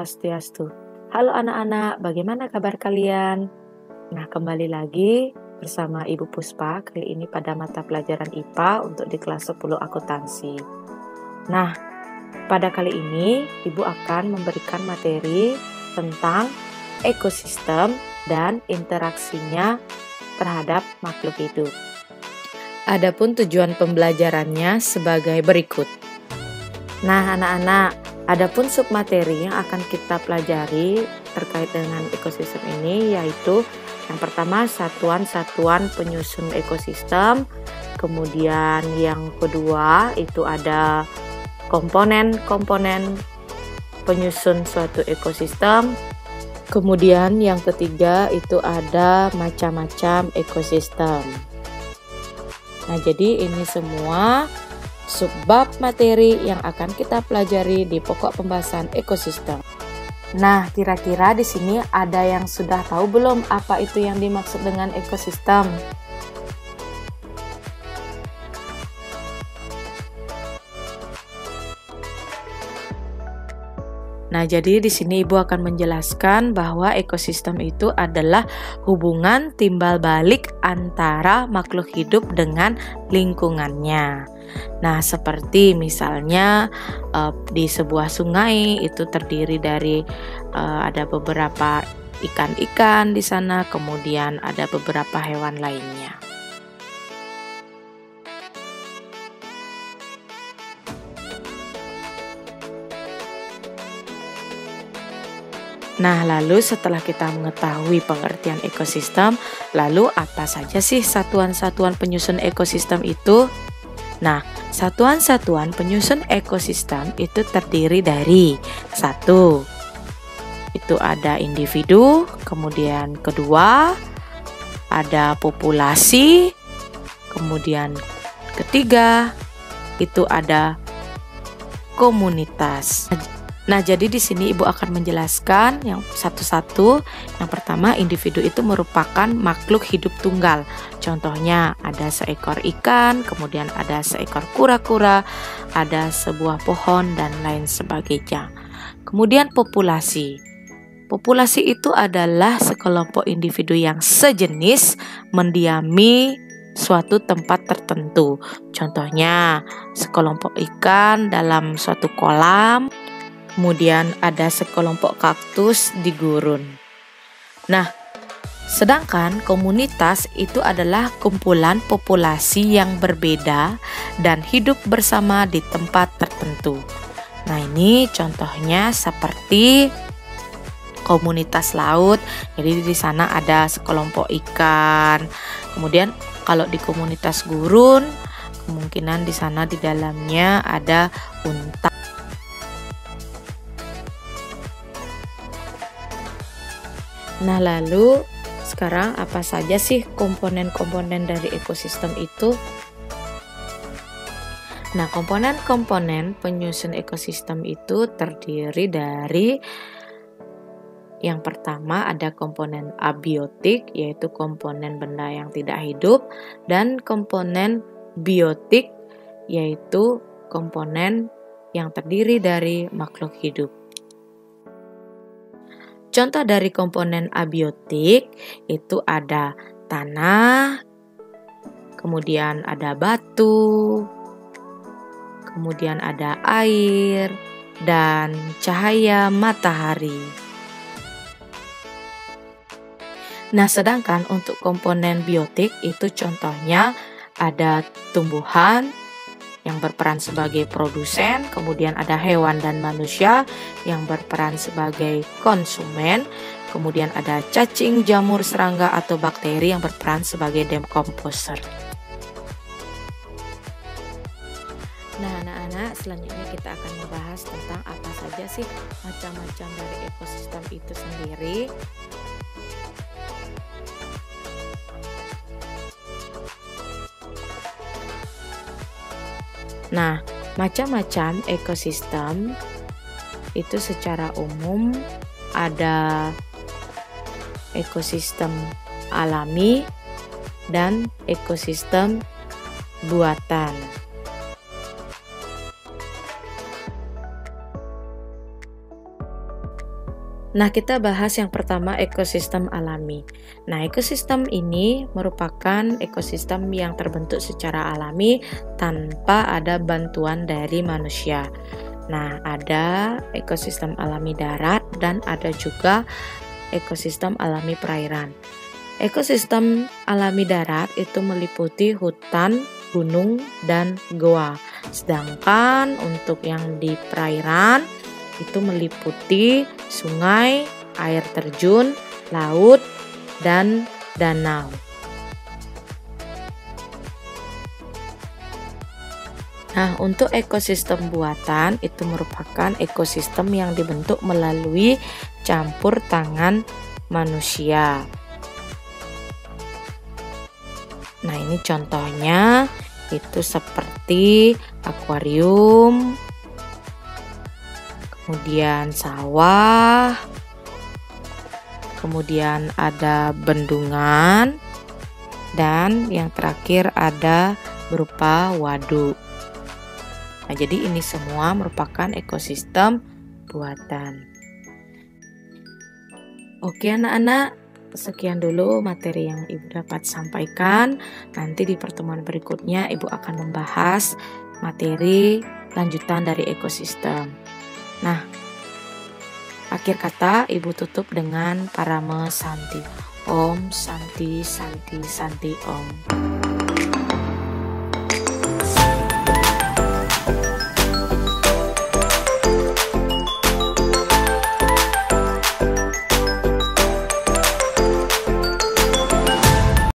Swastiastu. Halo anak-anak, bagaimana kabar kalian? Nah, kembali lagi bersama Ibu Puspa, kali ini pada mata pelajaran IPA untuk di kelas 10 akuntansi. Nah, pada kali ini Ibu akan memberikan materi tentang ekosistem dan interaksinya terhadap makhluk hidup. Adapun tujuan pembelajarannya sebagai berikut. Nah, anak-anak, adapun submateri yang akan kita pelajari terkait dengan ekosistem ini yaitu yang pertama satuan-satuan penyusun ekosistem, kemudian yang kedua itu ada komponen-komponen penyusun suatu ekosistem, kemudian yang ketiga itu ada macam-macam ekosistem. Nah, jadi ini semua subbab materi yang akan kita pelajari di pokok pembahasan ekosistem. Nah, kira-kira di sini ada yang sudah tahu belum apa itu yang dimaksud dengan ekosistem? Nah, jadi di sini Ibu akan menjelaskan bahwa ekosistem itu adalah hubungan timbal balik antara makhluk hidup dengan lingkungannya. Nah, seperti misalnya di sebuah sungai itu terdiri dari ada beberapa ikan-ikan di sana, kemudian ada beberapa hewan lainnya. Nah, lalu setelah kita mengetahui pengertian ekosistem, lalu apa saja sih satuan-satuan penyusun ekosistem itu? Nah, satuan-satuan penyusun ekosistem itu terdiri dari satu, itu ada individu, kemudian kedua, ada populasi, kemudian ketiga, itu ada komunitas. Nah, jadi di sini Ibu akan menjelaskan yang satu-satu. Yang pertama, individu itu merupakan makhluk hidup tunggal. Contohnya ada seekor ikan, kemudian ada seekor kura-kura, ada sebuah pohon dan lain sebagainya. Kemudian populasi. Populasi itu adalah sekelompok individu yang sejenis mendiami suatu tempat tertentu. Contohnya sekelompok ikan dalam suatu kolam. Kemudian ada sekelompok kaktus di gurun. Nah, sedangkan komunitas itu adalah kumpulan populasi yang berbeda dan hidup bersama di tempat tertentu. Nah, ini contohnya seperti komunitas laut. Jadi di sana ada sekelompok ikan. Kemudian kalau di komunitas gurun, kemungkinan di sana di dalamnya ada unta. Nah, lalu sekarang apa saja sih komponen-komponen dari ekosistem itu? Nah, komponen-komponen penyusun ekosistem itu terdiri dari yang pertama ada komponen abiotik, yaitu komponen benda yang tidak hidup, dan komponen biotik, yaitu komponen yang terdiri dari makhluk hidup. Contoh dari komponen abiotik itu ada tanah, kemudian ada batu, kemudian ada air, dan cahaya matahari. Nah, sedangkan untuk komponen biotik itu contohnya ada tumbuhan yang berperan sebagai produsen, kemudian ada hewan dan manusia yang berperan sebagai konsumen, kemudian ada cacing, jamur, serangga atau bakteri yang berperan sebagai decomposer. Nah, anak-anak, selanjutnya kita akan membahas tentang apa saja sih macam-macam dari ekosistem itu sendiri. Nah, macam-macam ekosistem itu secara umum ada ekosistem alami dan ekosistem buatan. Nah, kita bahas yang pertama, ekosistem alami. Nah, ekosistem ini merupakan ekosistem yang terbentuk secara alami tanpa ada bantuan dari manusia. Nah, ada ekosistem alami darat dan ada juga ekosistem alami perairan. Ekosistem alami darat itu meliputi hutan, gunung, dan goa. Sedangkan untuk yang di perairan itu meliputi sungai, air terjun, laut, dan danau. Nah, untuk ekosistem buatan itu merupakan ekosistem yang dibentuk melalui campur tangan manusia. Nah, ini contohnya itu seperti akuarium, kemudian sawah, kemudian ada bendungan, dan yang terakhir ada berupa waduk. Nah, jadi ini semua merupakan ekosistem buatan. Oke anak-anak, sekian dulu materi yang Ibu dapat sampaikan. Nanti di pertemuan berikutnya Ibu akan membahas materi lanjutan dari ekosistem. Nah, akhir kata Ibu tutup dengan parame santi. Om Santi Santi Santi Om.